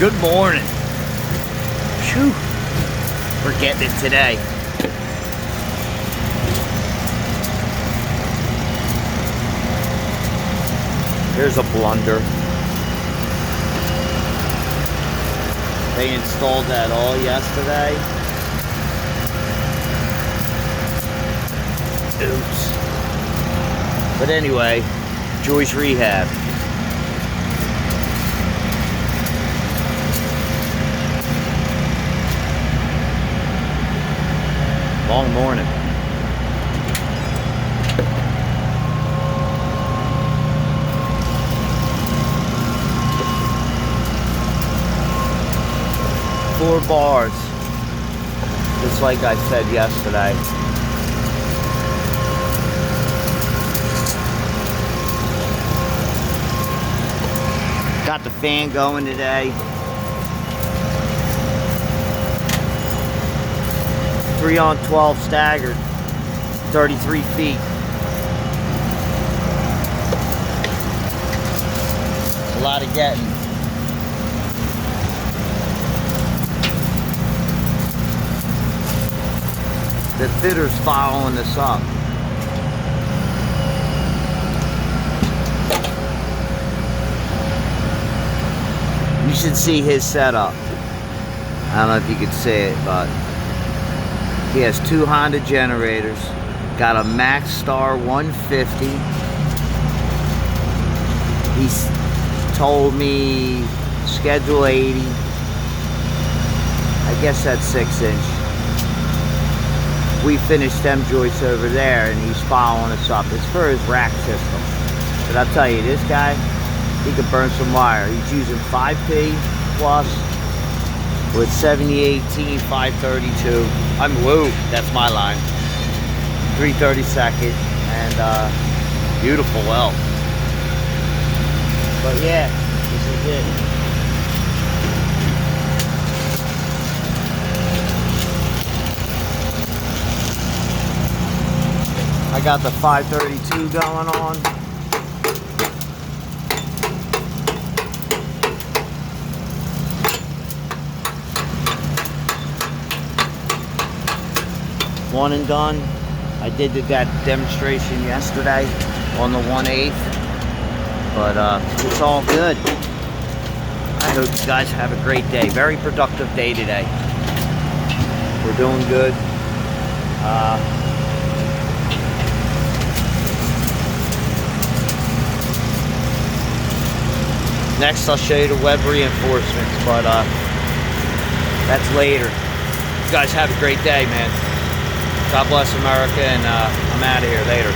Good morning. Phew. We're getting it today. Here's a blunder. They installed that all yesterday. Oops. But anyway, Joist Rehab. Long morning. Four bars, just like I said yesterday. Got the fan going today. 3 on 12 staggered, 33 feet. A lot of getting. The fitter's following this up. You should see his setup. I don't know if you could see it, but he has 2 Honda generators, got a Max Star 150. He's told me schedule 80. I guess that's 6-inch. We finished them joists over there and he's following us up. It's for his rack system. But I'll tell you, this guy, he could burn some wire. He's using 5P plus with 7018 532. Woo, that's my line. 3/32 and beautiful weld. But yeah, this is it. I got the 532 going on. One and done. I did that demonstration yesterday on the 1/8, but it's all good. I hope you guys have a great day. Very productive day today. We're doing good. Next, I'll show you the web reinforcements, but that's later. You guys have a great day, man. God bless America, and I'm out of here later.